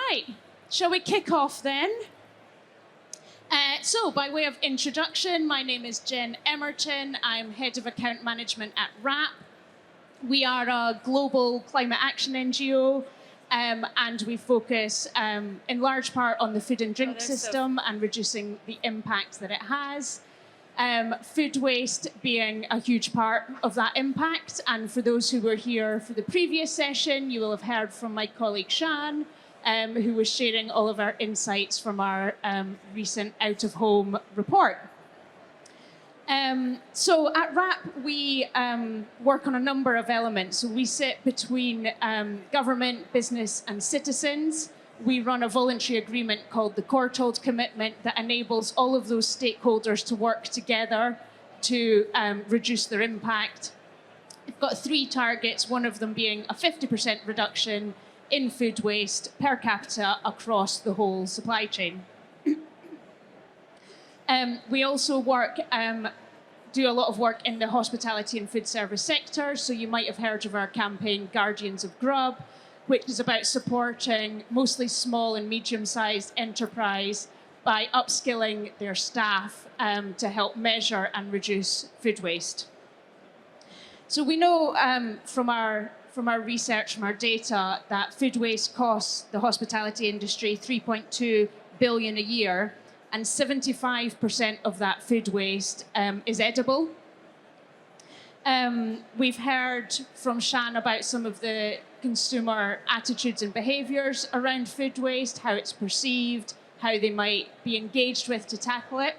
Right, shall we kick off then? So, by way of introduction, my name is Jen Emerton. I'm Head of Account Management at unWRAPped. We are a global climate action NGO, and we focus in large part on the food and drink system and reducing the impact that it has. Food waste being a huge part of that impact. And for those who were here for the previous session, you will have heard from my colleague Shan, who was sharing all of our insights from our recent out-of-home report. So at unWRAPped, we work on a number of elements. So we sit between government, business, and citizens. We run a voluntary agreement called the Courtauld Commitment that enables all of those stakeholders to work together to reduce their impact. We've got 3 targets, one of them being a 50% reduction in food waste per capita across the whole supply chain. We also do a lot of work in the hospitality and food service sector. So you might have heard of our campaign, Guardians of Grub, which is about supporting mostly small and medium-sized enterprise by upskilling their staff to help measure and reduce food waste. So we know from our research, from our data, that food waste costs the hospitality industry $3.2 billion a year, and 75% of that food waste is edible. We've heard from Shan about some of the consumer attitudes and behaviours around food waste, how it's perceived, how they might be engaged with to tackle it.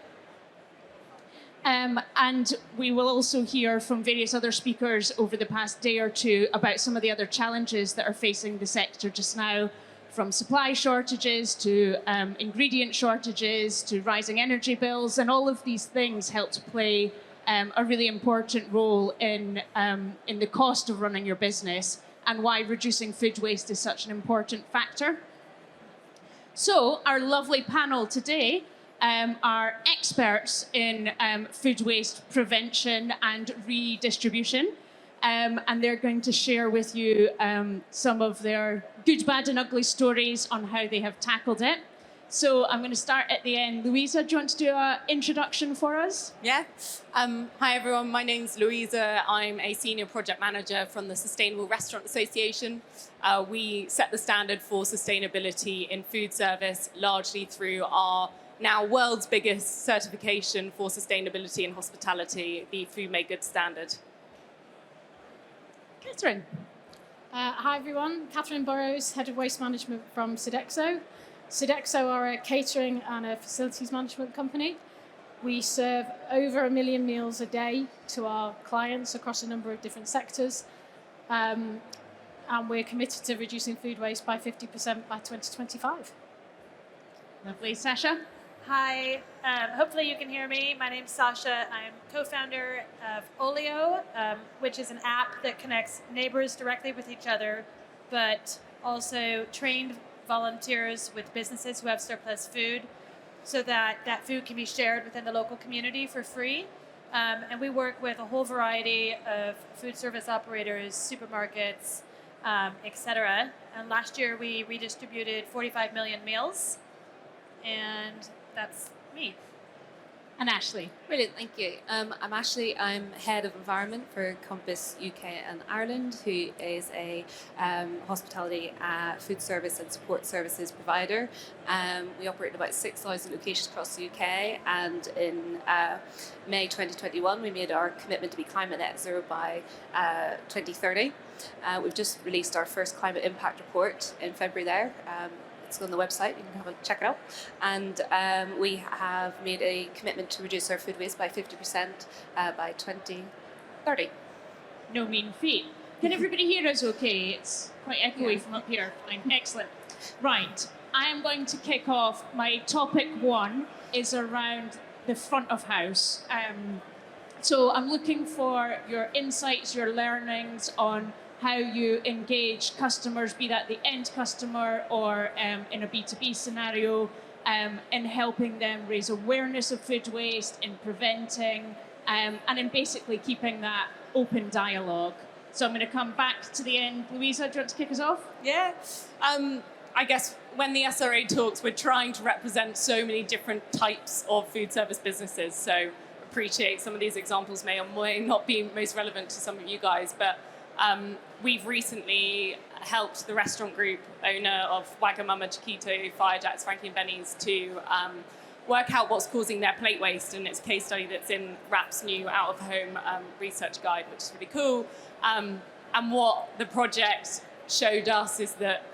And we will also hear from various other speakers over the past day or two about some of the other challenges that are facing the sector just now, from supply shortages to ingredient shortages to rising energy bills, and all of these things help to play a really important role in the cost of running your business and why reducing food waste is such an important factor. So our lovely panel today are experts in food waste prevention and redistribution. And they're going to share with you some of their good, bad, and ugly stories on how they have tackled it. So I'm going to start at the end. Louisa, do you want to do an introduction for us? Yeah. Hi, everyone. My name's Louisa. I'm a senior project manager from the Sustainable Restaurant Association. We set the standard for sustainability in food service largely through our now world's biggest certification for sustainability in hospitality, the Food Made Good Standard. Catherine. Hi everyone, Catherine Burrows, Head of Waste Management from Sodexo. Sodexo are a catering and a facilities management company. We serve over 1 million meals a day to our clients across a number of different sectors. And we're committed to reducing food waste by 50% by 2025. Lovely. Sasha? Hi, hopefully you can hear me. My name's Sasha. I'm co-founder of Olio, which is an app that connects neighbors directly with each other, but also trained volunteers with businesses who have surplus food so that that food can be shared within the local community for free. And we work with a whole variety of food service operators, supermarkets, etc. And last year we redistributed 45 million meals. And that's me. And Ashley. Brilliant, thank you. I'm Ashley. I'm Head of Environment for Compass UK and Ireland, who is a hospitality, food service and support services provider. We operate in about 6,000 locations across the UK, and in May 2021 we made our commitment to be climate net zero by 2030. We've just released our first climate impact report in February there. It's on the website, you can have a check it out. And we have made a commitment to reduce our food waste by 50% by 2030. No mean feat. Can everybody hear us okay? It's quite echoey from up here. Fine. Excellent. Right, I am going to kick off. My topic 1 is around the front of house. So I'm looking for your insights, your learnings on how you engage customers, be that the end customer or in a B2B scenario, in helping them raise awareness of food waste, in preventing, and in basically keeping that open dialogue. So I'm going to come back to the end. Louisa, do you want to kick us off? Yeah. I guess when the SRA talks, we're trying to represent so many different types of food service businesses. So appreciate some of these examples may or may not be most relevant to some of you guys, but we've recently helped the restaurant group owner of Wagamama, Chiquito, Firejacks, Frankie and Benny's to work out what's causing their plate waste, and it's a case study that's in WRAPped's new out-of-home research guide, which is really cool. And what the project showed us is that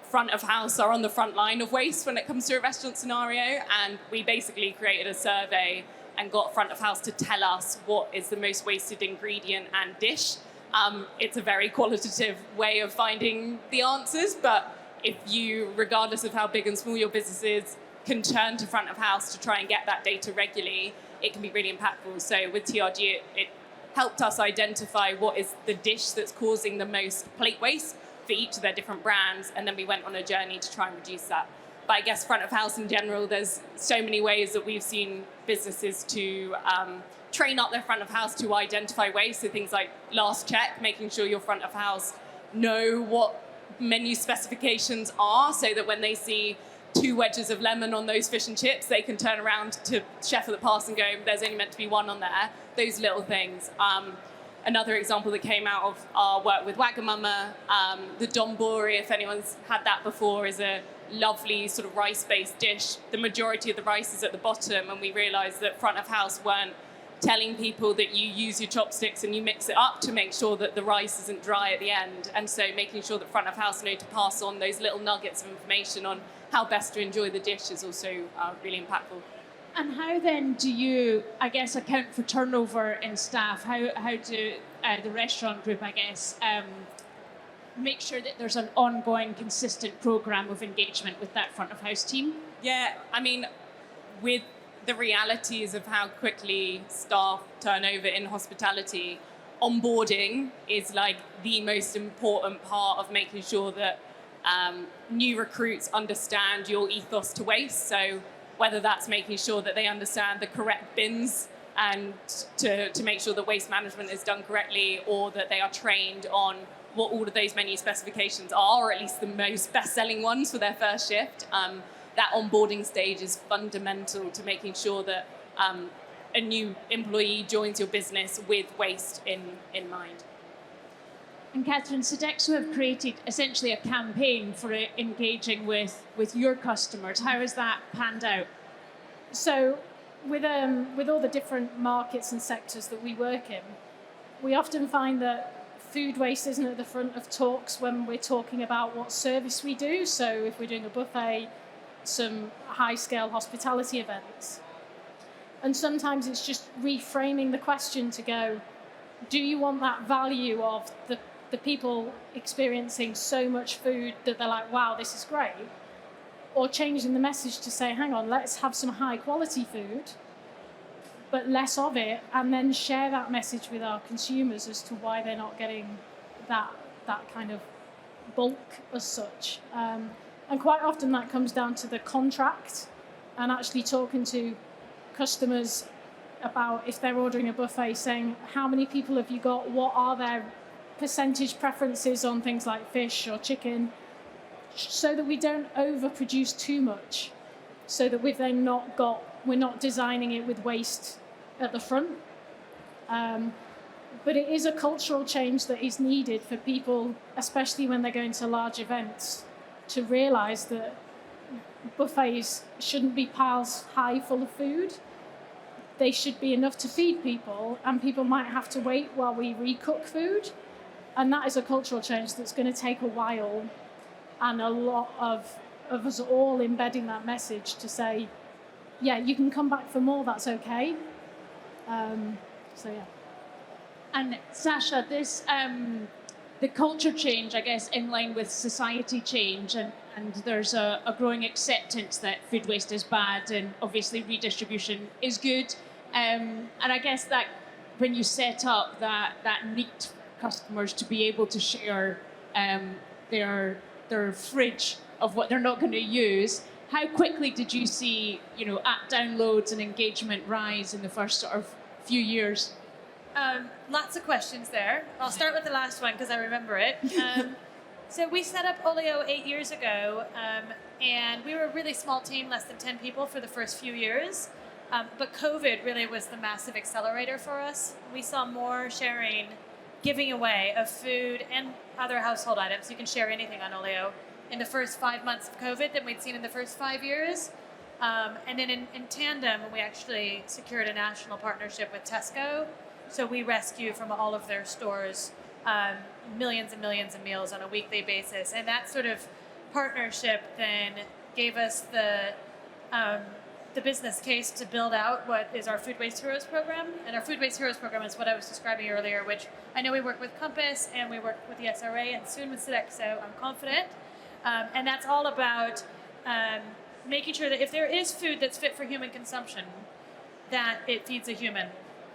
front of house are on the front line of waste when it comes to a restaurant scenario, and we basically created a survey and got front of house to tell us what is the most wasted ingredient and dish. It's a very qualitative way of finding the answers, but if you, regardless of how big and small your business is, can turn to front of house to try and get that data regularly, it can be really impactful. So with TRG, it helped us identify what is the dish that's causing the most plate waste for each of their different brands, and then we went on a journey to try and reduce that. But I guess front of house in general, there's so many ways that we've seen businesses to train up their front of house to identify waste. So things like last check, making sure your front of house know what menu specifications are, so that when they see 2 wedges of lemon on those fish and chips, they can turn around to chef at the pass and go, there's only meant to be 1 on there. Those little things. Another example that came out of our work with Wagamama, the donburi, if anyone's had that before, is a lovely sort of rice-based dish. The majority of the rice is at the bottom, and we realized that front of house weren't telling people that you use your chopsticks and you mix it up to make sure that the rice isn't dry at the end. And so making sure that front of house know to pass on those little nuggets of information on how best to enjoy the dish is also really impactful. And how then do you, I guess, account for turnover in staff? How do the restaurant group, I guess, make sure that there's an ongoing, consistent program of engagement with that front of house team? Yeah, I mean, with the realities of how quickly staff turn over in hospitality, onboarding is like the most important part of making sure that new recruits understand your ethos to waste. So whether that's making sure that they understand the correct bins and to make sure that waste management is done correctly, or that they are trained on what all of those menu specifications are, or at least the most best-selling ones for their first shift. That onboarding stage is fundamental to making sure that a new employee joins your business with waste in mind. And Catherine, Sodexo have created essentially a campaign for engaging with your customers. How has that panned out? So with all the different markets and sectors that we work in, we often find that food waste isn't at the front of talks when we're talking about what service we do. So if we're doing a buffet, some high-scale hospitality events. And sometimes it's just reframing the question to go, do you want that value of the people experiencing so much food that they're like, wow, this is great? Or changing the message to say, hang on, let's have some high-quality food, but less of it, and then share that message with our consumers as to why they're not getting that kind of bulk as such. And quite often that comes down to the contract and actually talking to customers about if they're ordering a buffet, saying how many people have you got, what are their percentage preferences on things like fish or chicken, so that we don't overproduce too much, so that we're not designing it with waste at the front. But it is a cultural change that is needed for people, especially when they're going to large events, to realise that buffets shouldn't be piles high full of food. They should be enough to feed people, and people might have to wait while we recook food. And that is a cultural change that's going to take a while, and a lot of us all embedding that message to say, yeah, you can come back for more, that's okay. So yeah. And Sasha, this the culture change, I guess, in line with society change, and there's a growing acceptance that food waste is bad, and obviously redistribution is good. And I guess that when you set up that need customers to be able to share their fridge of what they're not going to use, how quickly did you see, app downloads and engagement rise in the first sort of few years? Lots of questions there. I'll start with the last one because I remember it. So we set up Olio 8 years ago, and we were a really small team, less than 10 people for the first few years. But COVID really was the massive accelerator for us. We saw more sharing, giving away of food and other household items. You can share anything on Olio in the first 5 months of COVID than we'd seen in the first 5 years. And then in tandem, we actually secured a national partnership with Tesco. So we rescue from all of their stores millions and millions of meals on a weekly basis. And that sort of partnership then gave us the business case to build out what is our Food Waste Heroes program. And our Food Waste Heroes program is what I was describing earlier, which I know we work with Compass and we work with the SRA and soon with Sodexo, I'm confident. And that's all about making sure that if there is food that's fit for human consumption, that it feeds a human.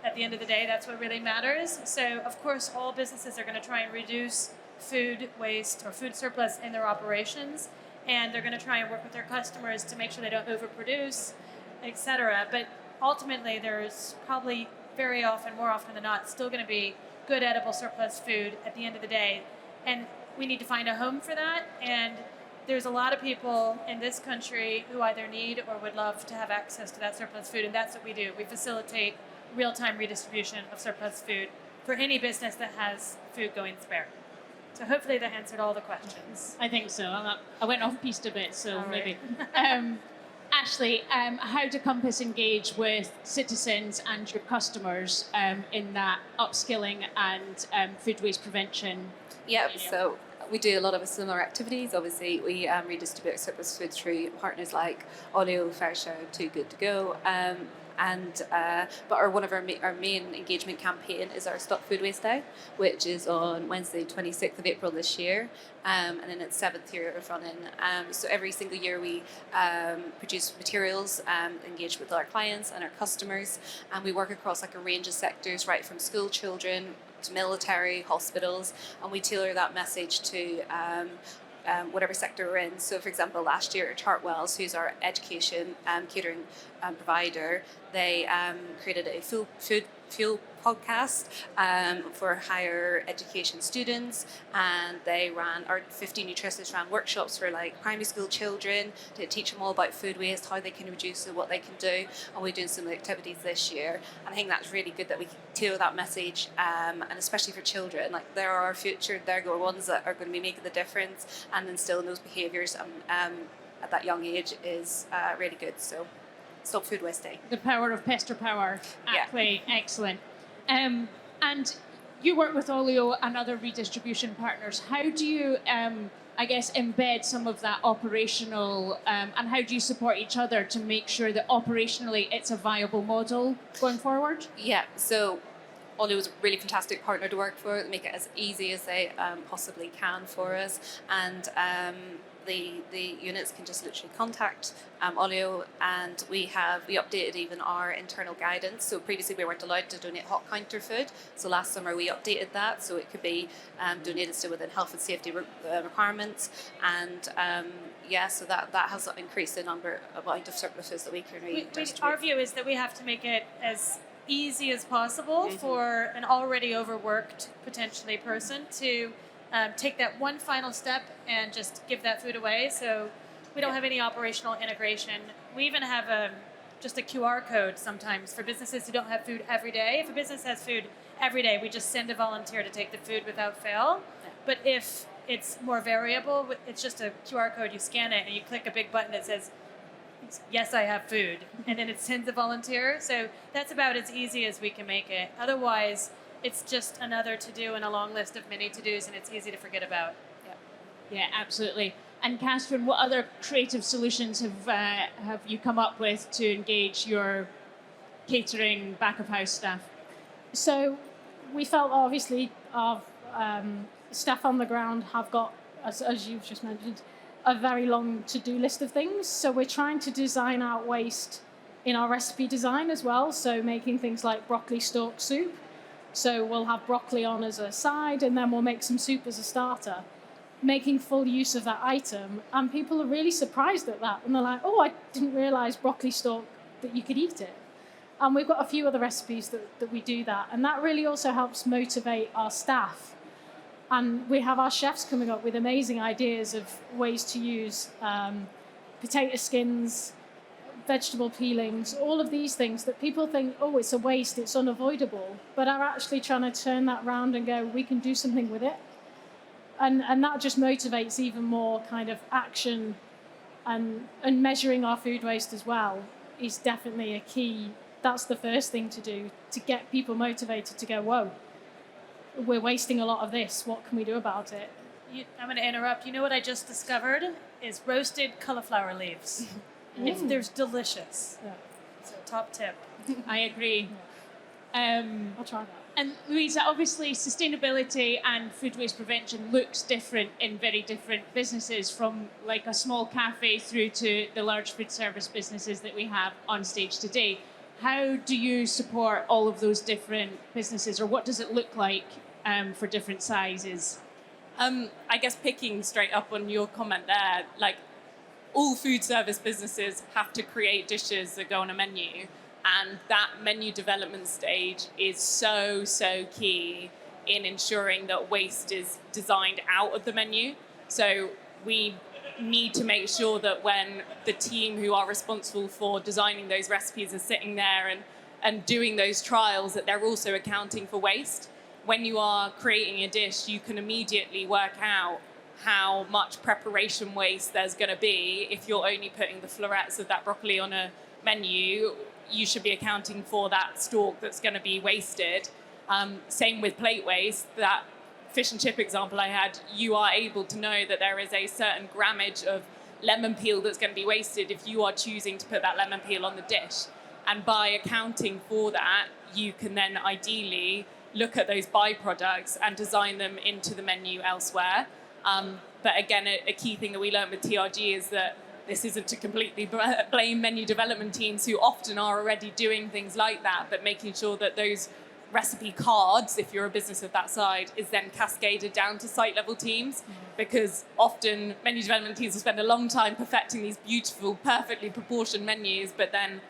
At the end of the day, that's what really matters. So, of course, all businesses are going to try and reduce food waste or food surplus in their operations, and they're going to try and work with their customers to make sure they don't overproduce, etc. But ultimately, there's probably very often, more often than not, still going to be good edible surplus food at the end of the day. And we need to find a home for that. And there's a lot of people in this country who either need or would love to have access to that surplus food, and that's what we do. We facilitate real-time redistribution of surplus food for any business that has food going spare. So hopefully that answered all the questions. I think so. I went off-piste a bit, so All maybe. right. Ashley, how do Compass engage with citizens and your customers in that upskilling and food waste prevention? Yep, area? so we do a lot of similar activities. Obviously, we redistribute surplus food through partners like Olio, Fair Share, Too Good to Go. But one of our main engagement campaign is our Stop Food Waste Day, which is on Wednesday, 26th of April this year, and then it's 7th year of running. So every single year we produce materials, engage with our clients and our customers, and we work across like a range of sectors, right from school children to military, hospitals, and we tailor that message to whatever sector we're in. So, for example, last year at Chartwells, who's our education catering provider, they created a fuel podcast for higher education students, and they ran, our 50 nutritionists ran workshops for like primary school children to teach them all about food waste, how they can reduce it, what they can do, and we're doing some activities this year. And I think that's really good that we can tailor that message, and especially for children, like they're our future, they're the ones that are going to be making the difference, and instilling those behaviours at that young age is really good. So Stop Food Waste Day. The power of pester power at Yeah. play. Excellent. And you work with Olio and other redistribution partners. How do you, I guess, embed some of that operational, and how do you support each other to make sure that operationally it's a viable model going forward? Yeah, so Olio is a really fantastic partner to work for. They make it as easy as they possibly can for us, and the units can just literally contact Olio, and we updated even our internal guidance. So previously we weren't allowed to donate hot counter food, so last summer we updated that so it could be donated still within health and safety requirements, and so that has increased the amount of surpluses that we can redistribute. Our view is that we have to make it as easy as possible for an already overworked, potentially, person to take that one final step and just give that food away. So we don't have any operational integration. We even have just a QR code sometimes for businesses who don't have food every day. If a business has food every day, we just send a volunteer to take the food without fail. But if it's more variable, it's just a QR code, you scan it and you click a big button that says, yes, I have food, and then it sends a volunteer. So that's about as easy as we can make it. Otherwise, it's just another to-do in a long list of many to-dos, and it's easy to forget about. Yeah, absolutely. And Catherine, what other creative solutions have you come up with to engage your catering back-of-house staff? So we felt obviously our staff on the ground have got, as you've just mentioned, a very long to-do list of things. So we're trying to design out waste in our recipe design as well. So making things like broccoli stalk soup. So we'll have broccoli on as a side, and then we'll make some soup as a starter, making full use of that item. And people are really surprised at that. And they're like, oh, I didn't realize broccoli stalk, that you could eat it. And we've got a few other recipes that we do that. And that really also helps motivate our staff And we have our chefs coming up with amazing ideas of ways to use potato skins, vegetable peelings, all of these things that people think, oh, it's a waste, it's unavoidable, but are actually trying to turn that round and go, we can do something with it. And that just motivates even more kind of action, and measuring our food waste as well is definitely a key. That's the first thing to do, to get people motivated to go, whoa, we're wasting a lot of this, what can we do about it? I'm going to interrupt. You know what I just discovered is roasted cauliflower leaves. They're delicious. Yeah. So top tip. I agree. I'll try that. And Louisa, obviously sustainability and food waste prevention looks different in very different businesses, from like a small cafe through to the large food service businesses that we have on stage today. How do you support all of those different businesses, or what does it look like for different sizes? I guess picking straight up on your comment there, like all food service businesses have to create dishes that go on a menu. And that menu development stage is so key in ensuring that waste is designed out of the menu. So we need to make sure that when the team who are responsible for designing those recipes are sitting there and doing those trials, that they're also accounting for waste. When you are creating a dish, you can immediately work out how much preparation waste there's going to be. If you're only putting the florets of that broccoli on a menu, you should be accounting for that stalk that's going to be wasted. Same with plate waste. That fish and chip example I had, you are able to know that there is a certain grammage of lemon peel that's going to be wasted if you are choosing to put that lemon peel on the dish. And by accounting for that, you can then ideally look at those byproducts and design them into the menu elsewhere. But again, a key thing that we learned with TRG is that this isn't to completely blame menu development teams, who often are already doing things like that, but making sure that those recipe cards, if you're a business of that side, is then cascaded down to site level teams, because often menu development teams will spend a long time perfecting these beautiful, perfectly proportioned menus, but then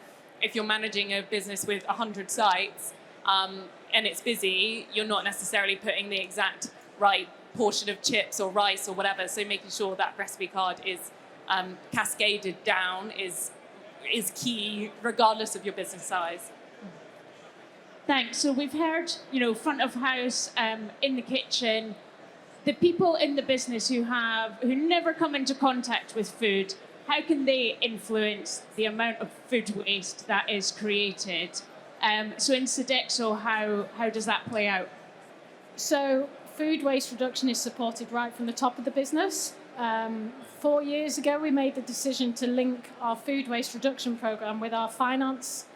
if you're managing a business with 100 sites and it's busy, you're not necessarily putting the exact right portion of chips or rice or whatever. So making sure that recipe card is cascaded down is key, regardless of your business size. Thanks. So we've heard, front of house, in the kitchen, the people in the business who never come into contact with food. How can they influence the amount of food waste that is created? So in Sodexo, how does that play out? So food waste reduction is supported right from the top of the business. 4 years ago, we made the decision to link our food waste reduction program with our finance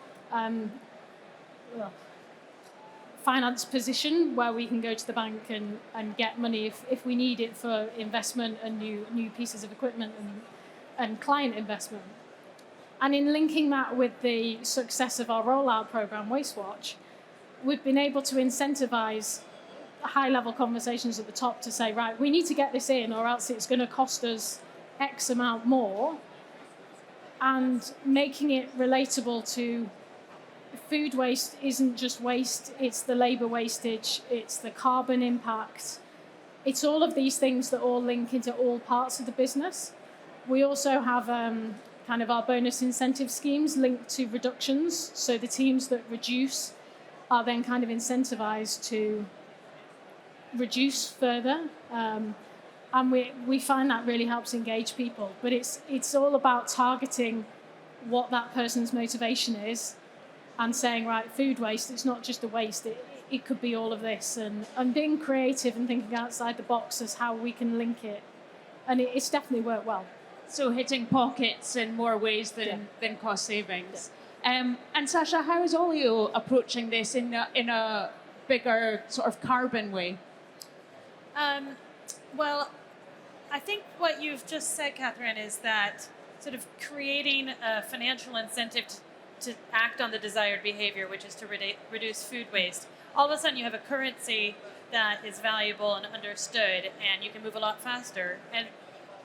position, where we can go to the bank and get money if we need it for investment and new pieces of equipment and client investment. And in linking that with the success of our rollout program, Waste Watch, we've been able to incentivize high-level conversations at the top to say, right, we need to get this in, or else it's going to cost us X amount more, and making it relatable to food waste isn't just waste, it's the labour wastage, it's the carbon impact, it's all of these things that all link into all parts of the business. We also have kind of our bonus incentive schemes linked to reductions, so the teams that reduce are then kind of incentivized to reduce further, and we find that really helps engage people. But it's all about targeting what that person's motivation is and saying, right, food waste, it's not just a waste, it could be all of this, and being creative and thinking outside the box as how we can link it. And it's definitely worked well. So hitting pockets in more ways than cost savings. Yeah. And Sasha, how is Olio approaching this in a bigger sort of carbon way? Well, I think what you've just said, Catherine, is that sort of creating a financial incentive to act on the desired behavior, which is to reduce food waste. All of a sudden you have a currency that is valuable and understood, and you can move a lot faster. And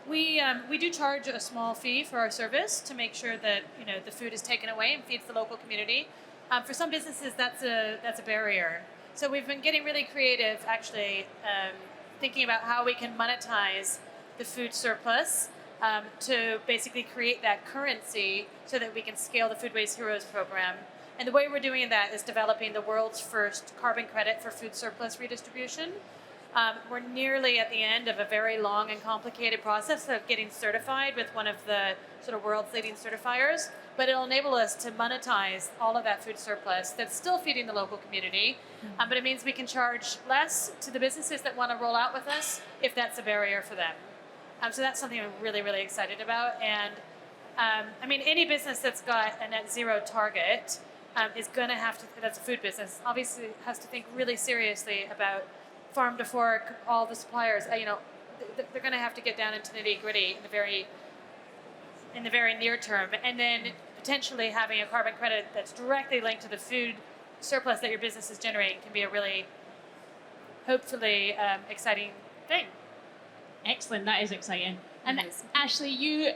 we do charge a small fee for our service to make sure that the food is taken away and feeds the local community. For some businesses, that's a barrier. So we've been getting really creative, actually, thinking about how we can monetize the food surplus to basically create that currency so that we can scale the Food Waste Heroes program. And the way we're doing that is developing the world's first carbon credit for food surplus redistribution. We're nearly at the end of a very long and complicated process of getting certified with one of the sort of world's leading certifiers, but it'll enable us to monetize all of that food surplus that's still feeding the local community, but it means we can charge less to the businesses that want to roll out with us if that's a barrier for them. So that's something I'm really, really excited about. And I mean, any business that's got a net zero target is going to have to, that's a food business, obviously has to think really seriously about farm to fork, all the suppliers. They're going to have to get down into the nitty gritty in the very near term, and then potentially having a carbon credit that's directly linked to the food surplus that your business is generating can be a really, hopefully, exciting thing. Excellent, that is exciting. And Ashley, you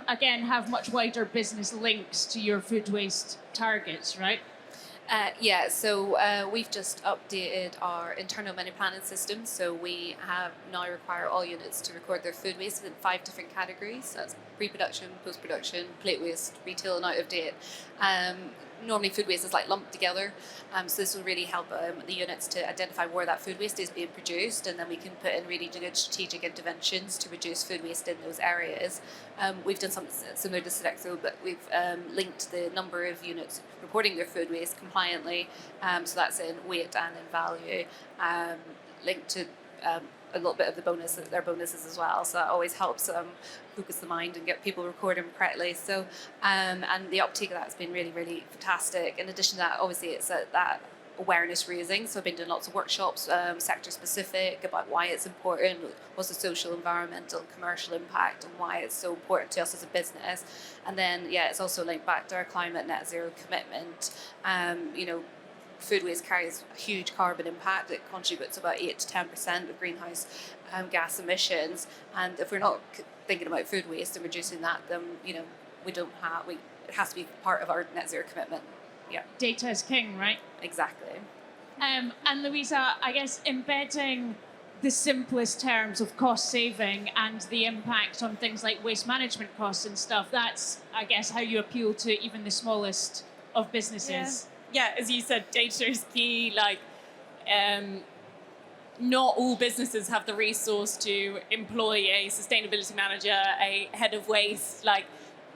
again have much wider business links to your food waste targets, right? Yeah, so we've just updated our internal menu planning system. So we have now require all units to record their food waste in 5 different categories. That's pre-production, post-production, plate waste, retail, and out of date. Normally food waste is like lumped together. So this will really help the units to identify where that food waste is being produced, and then we can put in really good strategic interventions to reduce food waste in those areas. We've done something similar to Sodexo, but we've linked the number of units reporting their food waste compliantly. So that's in weight and in value, linked to a little bit of their bonuses as well. So that always helps focus the mind and get people recording correctly. So and the uptake of that has been really, really fantastic. In addition to that, obviously it's that awareness raising. So I've been doing lots of workshops, sector specific, about why it's important, what's the social, environmental, commercial impact, and why it's so important to us as a business. And then it's also linked back to our climate net zero commitment. Food waste carries a huge carbon impact. It contributes about 8 to 10% of greenhouse gas emissions. And if we're not thinking about food waste and reducing that, then it has to be part of our net zero commitment. Yeah. Data is king, right? Exactly. And Louisa, I guess embedding the simplest terms of cost saving and the impact on things like waste management costs and stuff, that's, I guess, how you appeal to even the smallest of businesses. Yeah, as you said, data is key. Not all businesses have the resource to employ a sustainability manager, a head of waste,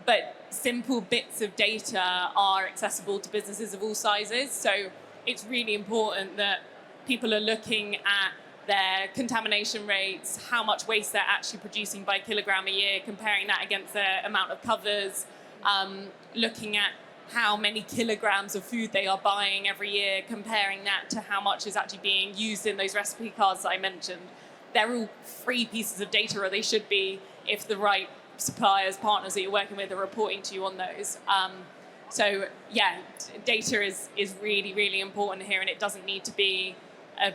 but simple bits of data are accessible to businesses of all sizes. So it's really important that people are looking at their contamination rates, how much waste they're actually producing by kilogram a year, comparing that against the amount of covers, looking at how many kilograms of food they are buying every year, comparing that to how much is actually being used in those recipe cards that I mentioned. They're all free pieces of data, or they should be, if the right suppliers, partners that you're working with are reporting to you on those. Data is really, really important here, and it doesn't need to be a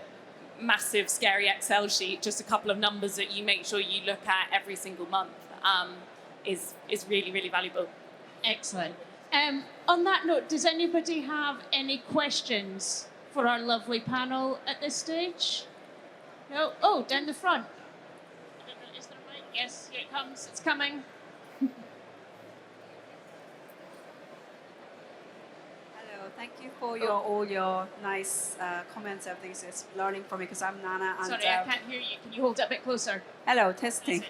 massive, scary Excel sheet. Just a couple of numbers that you make sure you look at every single month is really, really valuable. Excellent. On that note, does anybody have any questions for our lovely panel at this stage? No? Oh, down the front. I don't know, is there a mic? Yes, here it comes. It's coming. Hello, thank you for all your nice comments. Everything is learning from me because I'm Nana. And, sorry, I can't hear you. Can you hold it a bit closer? Hello, testing.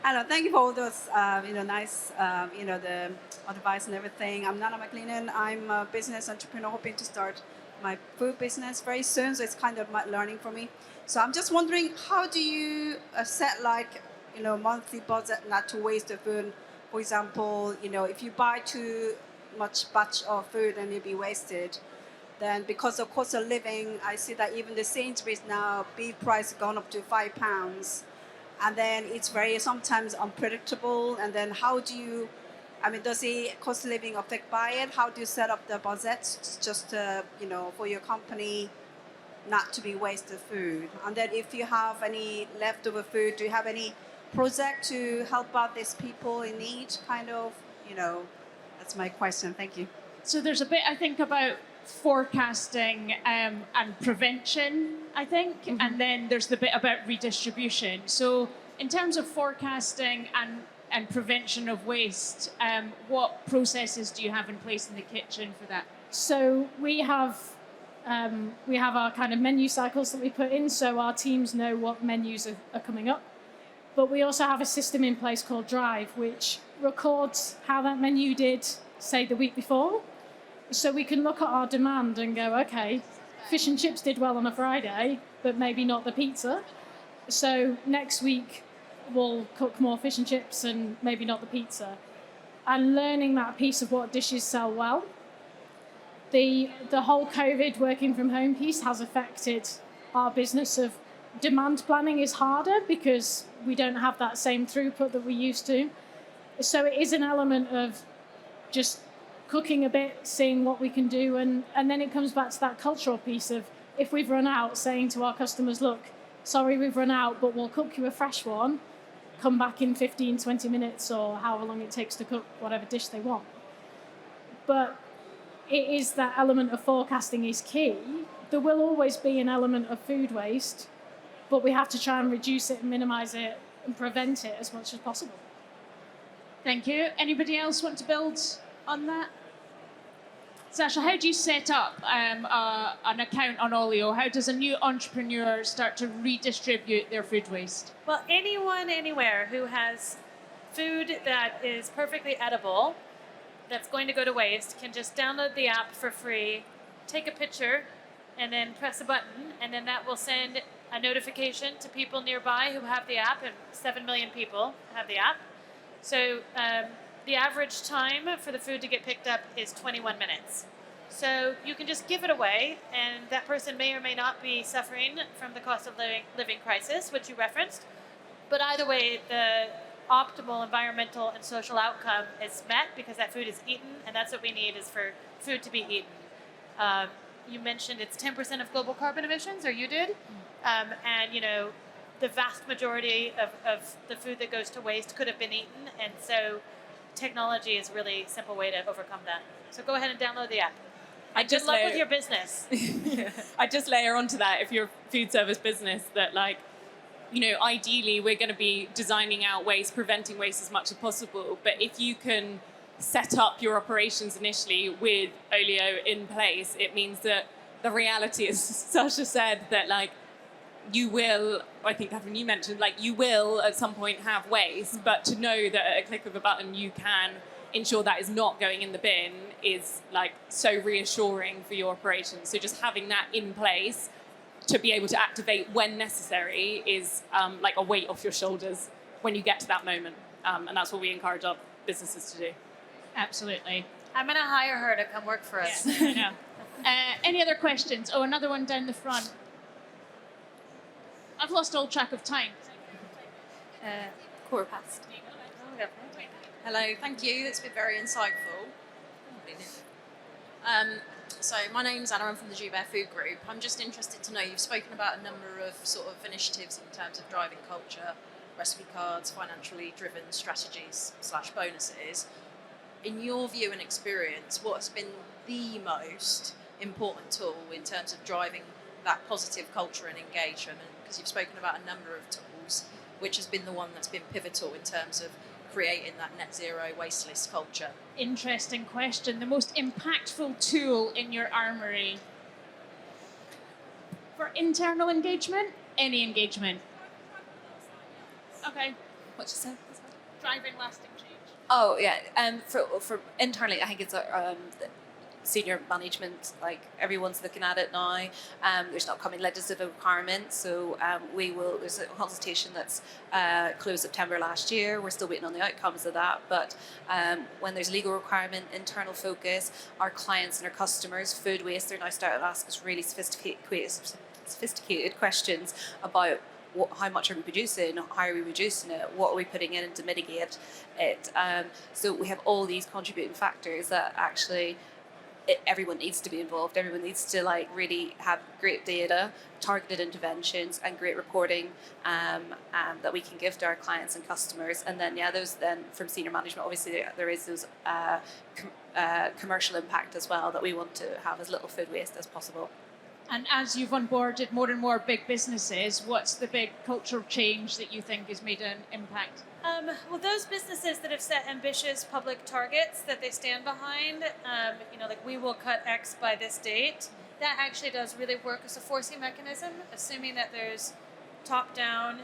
Hello, thank you for all those nice the advice and everything. I'm Nana McLennan. I'm a business entrepreneur hoping to start my food business very soon. So it's kind of learning for me. So I'm just wondering, how do you set monthly budget not to waste the food? For example, if you buy too much batch of food and it'll be wasted, then because of cost of living, I see that even the Sainsbury's now, beef price has gone up to £5. And then it's very sometimes unpredictable. And then how do you, does the cost of living affect by it? How do you set up the budget just for your company not to be wasted food? And then if you have any leftover food, do you have any project to help out these people in need? That's my question. Thank you. So there's a bit, I think, about forecasting and prevention, I think, and then there's the bit about redistribution. So in terms of forecasting and prevention of waste, what processes do you have in place in the kitchen for that? So we have our kind of menu cycles that we put in, so our teams know what menus are coming up. But we also have a system in place called Drive, which records how that menu did, say, the week before. So we can look at our demand and go, okay, fish and chips did well on a Friday, but maybe not the pizza. So next week we'll cook more fish and chips and maybe not the pizza. And learning that piece of what dishes sell well. The whole COVID working from home piece has affected our business of demand planning is harder because we don't have that same throughput that we used to. So it is an element of just cooking a bit, seeing what we can do, and then it comes back to that cultural piece of if we've run out, saying to our customers, look, sorry we've run out, but we'll cook you a fresh one, come back in 15, 20 minutes or however long it takes to cook whatever dish they want. But it is that element of forecasting is key. There will always be an element of food waste, but we have to try and reduce it and minimise it and prevent it as much as possible. Thank you. Anybody else want to build on that? Sasha, how do you set up an account on Olio? How does a new entrepreneur start to redistribute their food waste? Well, anyone, anywhere who has food that is perfectly edible, that's going to go to waste, can just download the app for free, take a picture, and then press a button, and then that will send a notification to people nearby who have the app, and 7 million people have the app. So the average time for the food to get picked up is 21 minutes. So you can just give it away, and that person may or may not be suffering from the cost of living crisis, which you referenced. But either way, the optimal environmental and social outcome is met because that food is eaten, and that's what we need, is for food to be eaten. You mentioned it's 10% of global carbon emissions, or you did, and you know the vast majority of the food that goes to waste could have been eaten, and so technology is a really simple way to overcome that. So go ahead and download the app. Good luck with your business. I just layer onto that, if you're a food service business, that like, you know, ideally we're going to be designing out waste, preventing waste as much as possible. But if you can set up your operations initially with Olio in place, it means that the reality, as Sasha said, that like you will, I think Catherine, you mentioned, like you will at some point have waste, but to know that at a click of a button you can ensure that is not going in the bin is like so reassuring for your operations. So just having that in place to be able to activate when necessary is like a weight off your shoulders when you get to that moment. And that's what we encourage our businesses to do. Absolutely. I'm going to hire her to come work for us. Yeah, I know. Any other questions? Oh, another one down the front. I've lost all track of time. Quarter past. Hello, thank you. It's been very insightful. So my name's Anna. I'm from the Joubert Food Group. I'm just interested to know, you've spoken about a number of sort of initiatives in terms of driving culture, recipe cards, financially driven strategies / bonuses. In your view and experience, what has been the most important tool in terms of driving that positive culture and engagement? Because you've spoken about a number of tools, which has been the one that's been pivotal in terms of creating that net zero wasteless culture? Interesting question. The most impactful tool in your armory for internal engagement? Any engagement. Okay. What you said? Driving lasting change. Oh yeah, for internally, I think it's the senior management. Like everyone's looking at it now. There's not coming legislative requirements, so we will. There's a consultation that's closed September last year. We're still waiting on the outcomes of that. But when there's legal requirement, internal focus, our clients and our customers, food waste, they're now starting to ask us really sophisticated questions about how much are we producing, how are we reducing it, what are we putting in to mitigate it. So we have all these contributing factors that actually everyone needs to be involved. Everyone needs to like really have great data, targeted interventions, and great reporting that we can give to our clients and customers. And then those then from senior management, obviously there is those commercial impact as well, that we want to have as little food waste as possible. And as you've onboarded more and more big businesses, what's the big cultural change that you think has made an impact? Well, those businesses that have set ambitious public targets that they stand behind, like we will cut X by this date, that actually does really work as a forcing mechanism, assuming that there's top-down,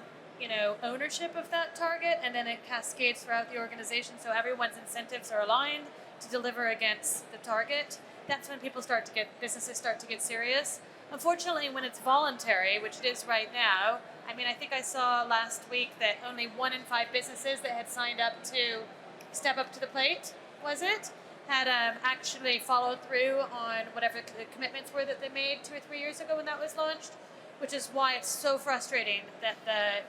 ownership of that target, and then it cascades throughout the organization, so everyone's incentives are aligned to deliver against the target. That's when businesses start to get serious. Unfortunately, when it's voluntary, which it is right now, I think I saw last week that only 1 in 5 businesses that had signed up to step up to the plate, had actually followed through on whatever the commitments were that they made 2 or 3 years ago when that was launched, which is why it's so frustrating that the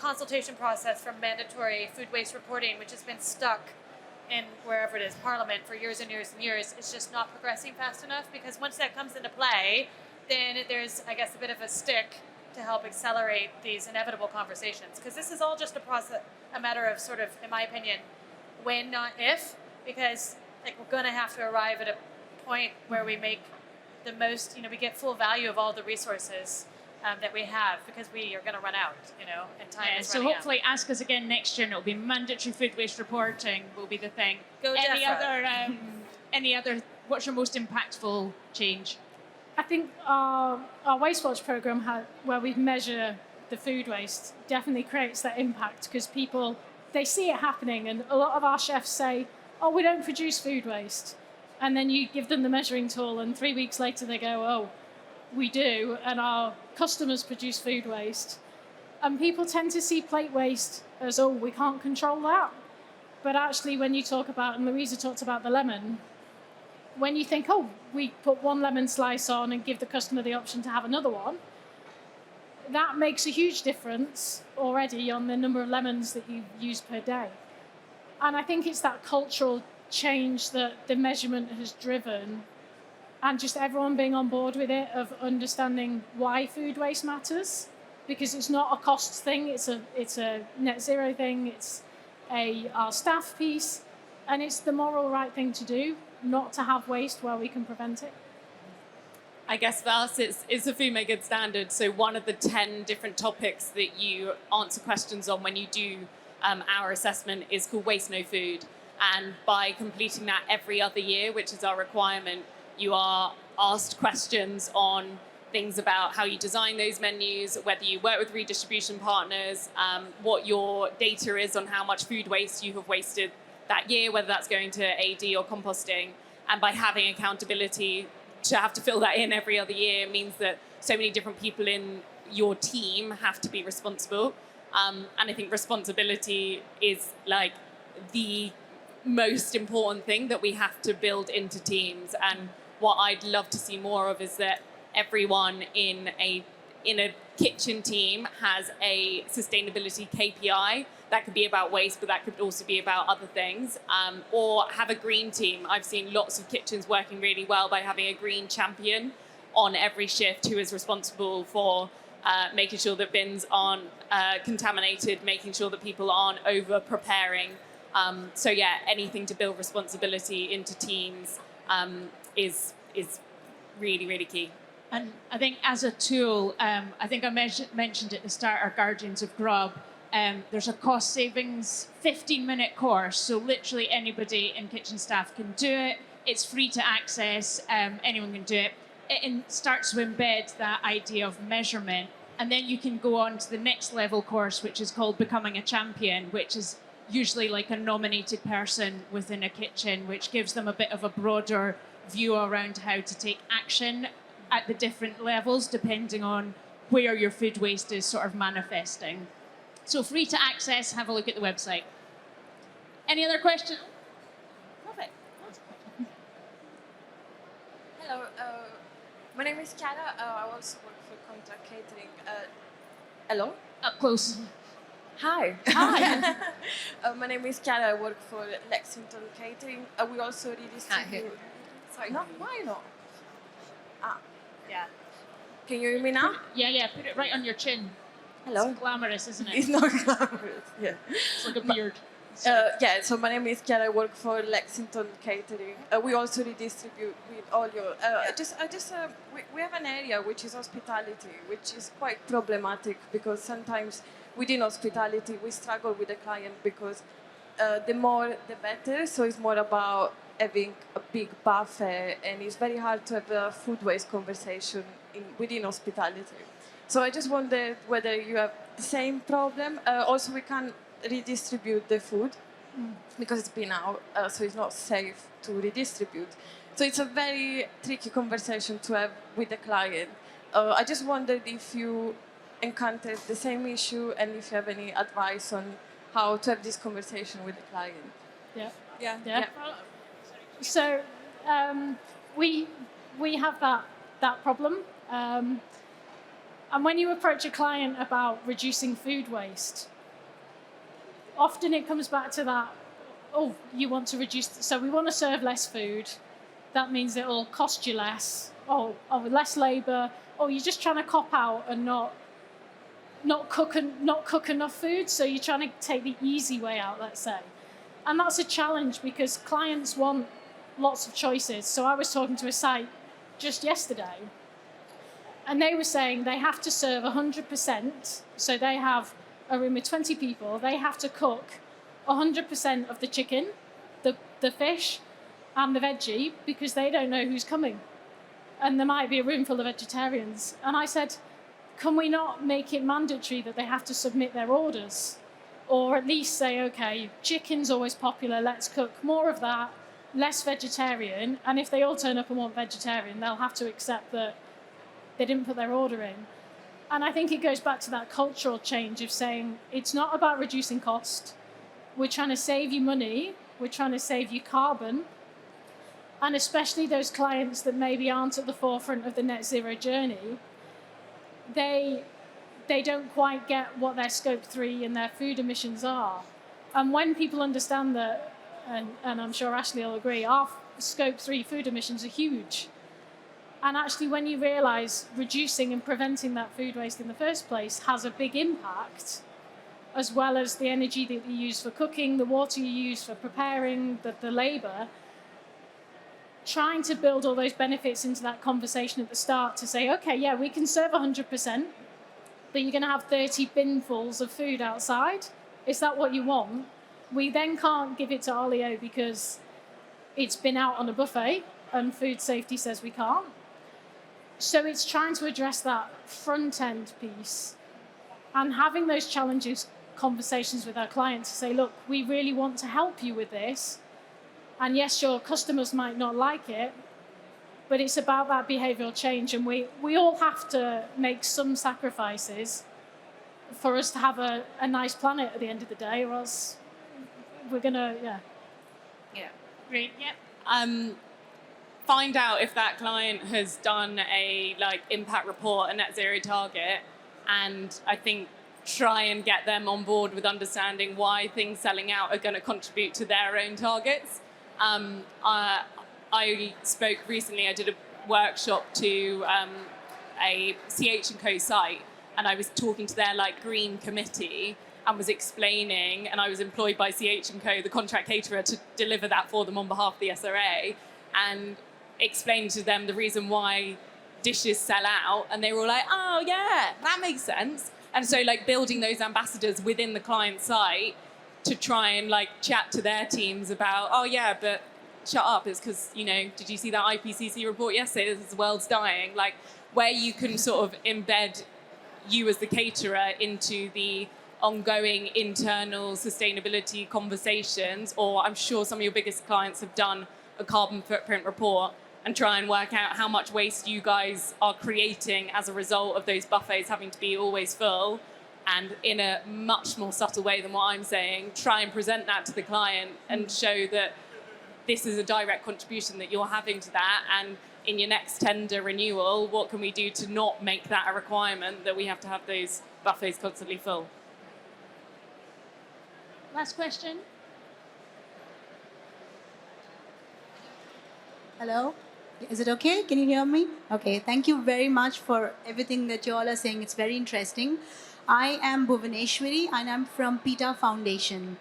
consultation process for mandatory food waste reporting, which has been stuck in wherever it is, Parliament, for years and years and years, is just not progressing fast enough, because once that comes into play, then there's, I guess, a bit of a stick to help accelerate these inevitable conversations. Because this is all just a matter of sort of, in my opinion, when, not if, because we're going to have to arrive at a point where we make the most, we get full value of all the resources that we have, because we are going to run out, and time is running out. So hopefully ask us again next year, and it'll be mandatory food waste reporting will be the thing. Go Any other, what's your most impactful change? I think our Waste Watch program, where we measure the food waste, definitely creates that impact, because people, they see it happening, and a lot of our chefs say, oh, we don't produce food waste. And then you give them the measuring tool, and 3 weeks later they go, oh, we do, and our customers produce food waste. And people tend to see plate waste as, oh, we can't control that. But actually, when you talk about, and Louisa talked about the lemon, when you think, oh, we put 1 lemon slice on and give the customer the option to have another one, that makes a huge difference already on the number of lemons that you use per day. And I think it's that cultural change that the measurement has driven, and just everyone being on board with it, of understanding why food waste matters, because it's not a cost thing, it's a net zero thing, it's our staff piece, and it's the moral right thing to do, not to have waste where we can prevent it. I guess for us, it's a Food Made Good standard. So one of the 10 different topics that you answer questions on when you do our assessment is called Waste No Food. And by completing that every other year, which is our requirement, you are asked questions on things about how you design those menus, whether you work with redistribution partners, what your data is on how much food waste you have wasted that year, whether that's going to AD or composting. And by having accountability to have to fill that in every other year means that so many different people in your team have to be responsible. And I think responsibility is like the most important thing that we have to build into teams. And what I'd love to see more of is that everyone in a kitchen team has a sustainability KPI. That could be about waste, but that could also be about other things. Or have a green team. I've seen lots of kitchens working really well by having a green champion on every shift who is responsible for making sure that bins aren't contaminated, making sure that people aren't over preparing. So yeah, anything to build responsibility into teams is really, really key. And I think as a tool, I think I mentioned at the start, our Guardians of Grub, there's a cost savings 15-minute course. So literally anybody in kitchen staff can do it. It's free to access. Anyone can do it. It starts to embed that idea of measurement. And then you can go on to the next level course, which is called Becoming a Champion, which is usually like a nominated person within a kitchen, which gives them a bit of a broader view around how to take action at the different levels, depending on where your food waste is sort of manifesting. So free to access, have a look at the website. Any other questions? Perfect. Hello, my name is Cara. I also work for Contact Catering. Hello? Up close. Hi. Hi. My name is Cara. I work for Lexington Catering. We also redistribute. Sorry, no, why not? Ah, Yeah. can you hear me now? Yeah, put it right on your chin. Hello. It's glamorous, isn't It's it? not glamorous. Yeah. It's like a beard. Yeah, so my name is Chiara. I work for Lexington Catering. We also redistribute with all your. We have an area which is hospitality, which is quite problematic because sometimes within hospitality we struggle with the client because the more the better. So it's more about having a big buffet, and it's very hard to have a food waste conversation within hospitality. So I just wondered whether you have the same problem. Also, we can't redistribute the food because it's been out, so it's not safe to redistribute. So it's a very tricky conversation to have with the client. I just wondered if you encountered the same issue and if you have any advice on how to have this conversation with the client. Yeah. So we have that problem. And when you approach a client about reducing food waste, often it comes back to that, you want to reduce, so we want to serve less food. That means it'll cost you less. Less labour. You're just trying to cop out and not cook enough food, so you're trying to take the easy way out, let's say. And that's a challenge because clients want lots of choices. So I was talking to a site just yesterday, and they were saying they have to serve 100%. So they have a room with 20 people. They have to cook 100% of the chicken, the fish, and the veggie because they don't know who's coming. And there might be a room full of vegetarians. And I said, can we not make it mandatory that they have to submit their orders? Or at least say, okay, chicken's always popular, let's cook more of that, less vegetarian. And if they all turn up and want vegetarian, they'll have to accept that they didn't put their order in. And I think it goes back to that cultural change of saying it's not about reducing cost. We're trying to save you money. We're trying to save you carbon. And especially those clients that maybe aren't at the forefront of the net zero journey, they don't quite get what their scope 3 and their food emissions are. And when people understand that, and I'm sure Ashley will agree, our scope 3 food emissions are huge. And actually, when you realise reducing and preventing that food waste in the first place has a big impact, as well as the energy that you use for cooking, the water you use for preparing, the labour, trying to build all those benefits into that conversation at the start to say, okay, yeah, we can serve 100%, but you're going to have 30 binfuls of food outside. Is that what you want? We then can't give it to Olio because it's been out on a buffet and food safety says we can't. So it's trying to address that front end piece and having those challenges, conversations with our clients to say, look, we really want to help you with this. And yes, your customers might not like it, but it's about that behavioural change. And we all have to make some sacrifices for us to have a nice planet at the end of the day, or else we're going to, Yeah, great, yeah. Find out if that client has done a impact report, a net zero target, and I think try and get them on board with understanding why things selling out are going to contribute to their own targets. I spoke recently, I did a workshop to a CH&Co site, and I was talking to their green committee and was explaining, and I was employed by CH&Co, the contract caterer, to deliver that for them on behalf of the SRA, and explained to them the reason why dishes sell out, and they were all like, oh yeah, that makes sense. And so building those ambassadors within the client site to try and chat to their teams about, oh yeah, but shut up, it's because, did you see that IPCC report yesterday? The world's dying. Where you can sort of embed you as the caterer into the ongoing internal sustainability conversations, or I'm sure some of your biggest clients have done a carbon footprint report and try and work out how much waste you guys are creating as a result of those buffets having to be always full, and in a much more subtle way than what I'm saying, try and present that to the client and show that this is a direct contribution that you're having to that, and in your next tender renewal, what can we do to not make that a requirement that we have to have those buffets constantly full? Last question. Hello, Is it okay? Can you hear me? Okay, thank you very much for everything that you all are saying. It's very interesting. I am Bhuvaneshwari and I'm from PETA Foundation.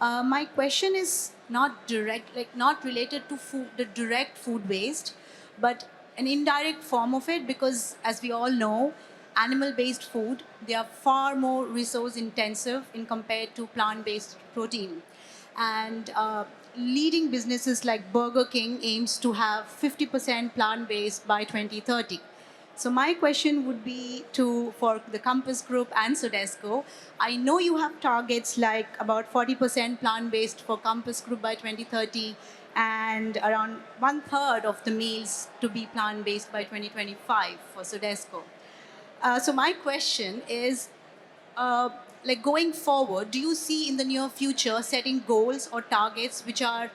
My question is not direct, like not related to food, the direct food waste, but an indirect form of it, because as we all know, animal-based food, they are far more resource intensive in compared to plant-based protein. And leading businesses like Burger King aims to have 50% plant-based by 2030. So my question would be for the Compass Group and Sodexo. I know you have targets like about 40% plant-based for Compass Group by 2030 and around 1/3 of the meals to be plant-based by 2025 for Sodexo. So my question is, like going forward, do you see in the near future setting goals or targets which are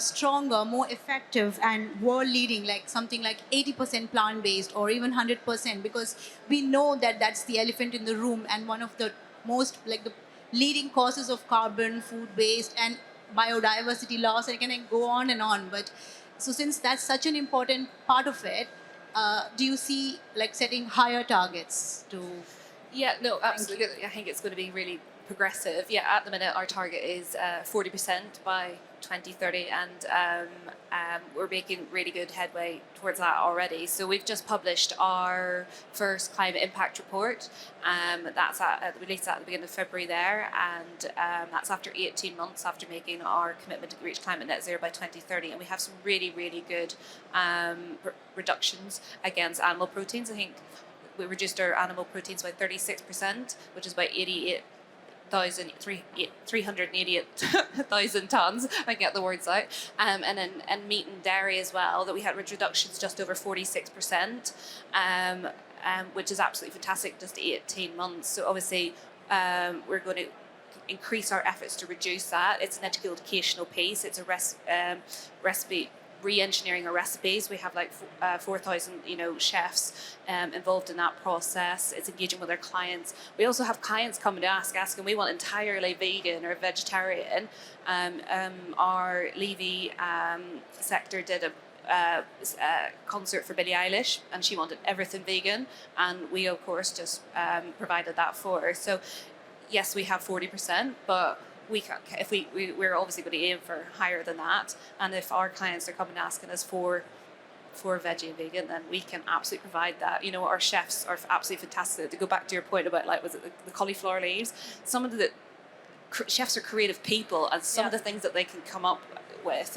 stronger, more effective, and world leading, like something like 80% plant based or even 100%? Because we know that that's the elephant in the room and one of the most like the leading causes of carbon, food waste, and biodiversity loss. And I can go on and on. But so since that's such an important part of it, do you see like setting higher targets to? Yeah, no, absolutely. I think it's going to be really progressive. Yeah, at the minute our target is 40% by 2030, and we're making really good headway towards that already. So we've just published our first climate impact report. That's released at the beginning of February there, and that's after 18 months after making our commitment to reach climate net zero by 2030. And we have some really, really good reductions against animal proteins. I think we reduced our animal proteins by 36%, which is about 388,000 tons, if I can get the words out. And meat and dairy as well, that we had reductions just over 46%, which is absolutely fantastic, just 18 months. So obviously we're going to increase our efforts to reduce that. It's an educational piece. It's a recipe re-engineering our recipes. We have like 4,000 chefs involved in that process. It's engaging with our clients. We also have clients coming to asking we want entirely vegan or vegetarian. Our Levy sector did a concert for Billie Eilish, and she wanted everything vegan, and we of course just provided that for her. So yes, we have 40%, but we can, if we're obviously going to aim for higher than that, and if our clients are coming asking us for veggie and vegan, then we can absolutely provide that. Our chefs are absolutely fantastic. To go back to your point about was it the cauliflower leaves, some of the chefs are creative people, and some of the things that they can come up with,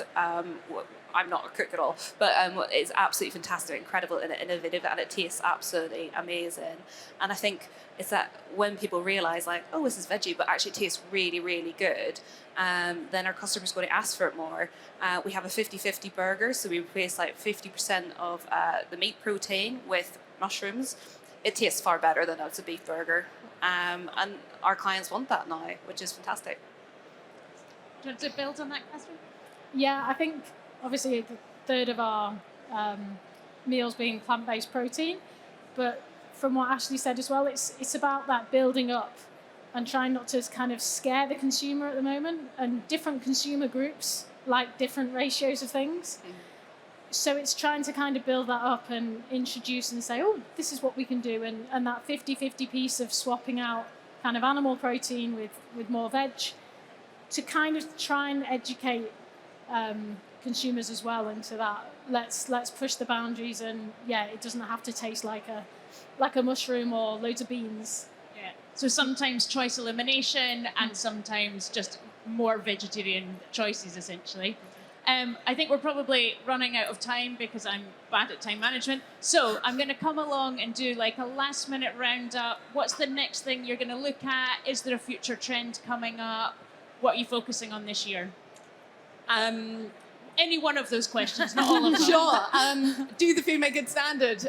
I'm not a cook at all, but it's absolutely fantastic, incredible, and innovative, and it tastes absolutely amazing. And I think it's that when people realise oh, this is veggie, but actually it tastes really, really good, then our customers are going to ask for it more. We have a 50-50 burger, so we replace 50% of the meat protein with mushrooms. It tastes far better than it's a beef burger, and our clients want that now, which is fantastic. Do you want to build on that, Catherine? Yeah, I think obviously a third of our meals being plant-based protein, but from what Ashley said as well, it's about that building up and trying not to kind of scare the consumer at the moment, and different consumer groups like different ratios of things. So it's trying to kind of build that up and introduce and say, oh, this is what we can do, and that 50-50 piece of swapping out kind of animal protein with more veg, to kind of try and educate consumers as well into that. Let's push the boundaries, and it doesn't have to taste like a mushroom or loads of beans. Yeah. So sometimes choice elimination, and sometimes just more vegetarian choices, essentially. I think we're probably running out of time because I'm bad at time management. So I'm going to come along and do a last minute roundup. What's the next thing you're going to look at? Is there a future trend coming up? What are you focusing on this year? Any one of those questions, not all of them. Sure. Do the food make good standard?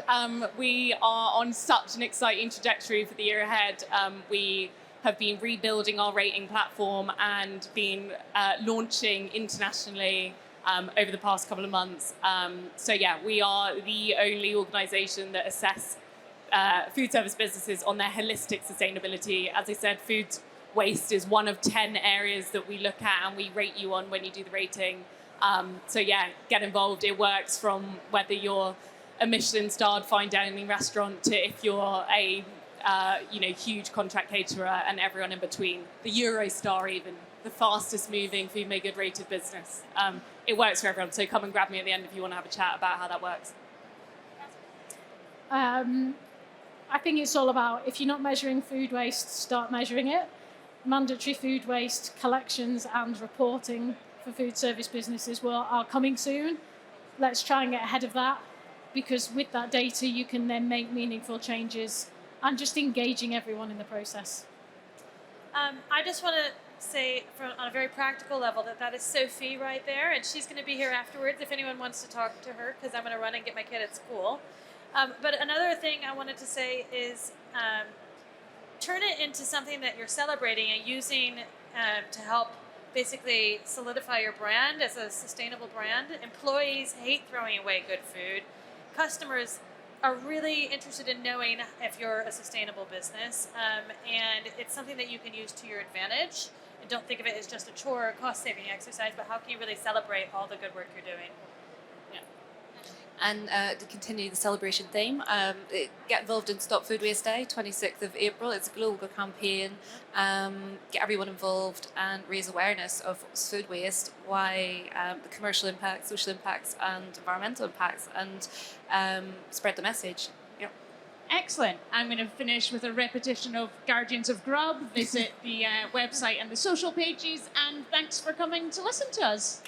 We are on such an exciting trajectory for the year ahead. We have been rebuilding our rating platform and been launching internationally over the past couple of months. We are the only organisation that assess food service businesses on their holistic sustainability. As I said, food waste is one of 10 areas that we look at and we rate you on when you do the rating. So yeah, get involved. It works from whether you're a Michelin-starred fine dining restaurant to if you're a huge contract caterer and everyone in between, the Eurostar even, the fastest moving food made good rated business. It works for everyone. So come and grab me at the end if you want to have a chat about how that works. I think it's all about, if you're not measuring food waste, start measuring it. Mandatory food waste collections and reporting for food service businesses are coming soon. Let's try and get ahead of that, because with that data you can then make meaningful changes and just engaging everyone in the process. I just want to say on a very practical level that is Sophie right there, and she's going to be here afterwards if anyone wants to talk to her, because I'm going to run and get my kid at school. But another thing I wanted to say is turn it into something that you're celebrating and using to help basically solidify your brand as a sustainable brand. Employees hate throwing away good food. Customers are really interested in knowing if you're a sustainable business, and it's something that you can use to your advantage. And don't think of it as just a chore or cost-saving exercise, but how can you really celebrate all the good work you're doing? And to continue the celebration theme, get involved in Stop Food Waste Day, 26th of April. It's a global campaign. Get everyone involved and raise awareness of food waste, why the commercial impacts, social impacts, and environmental impacts, and spread the message. Yeah. Excellent. I'm going to finish with a repetition of Guardians of Grub. Visit the website and the social pages, and thanks for coming to listen to us.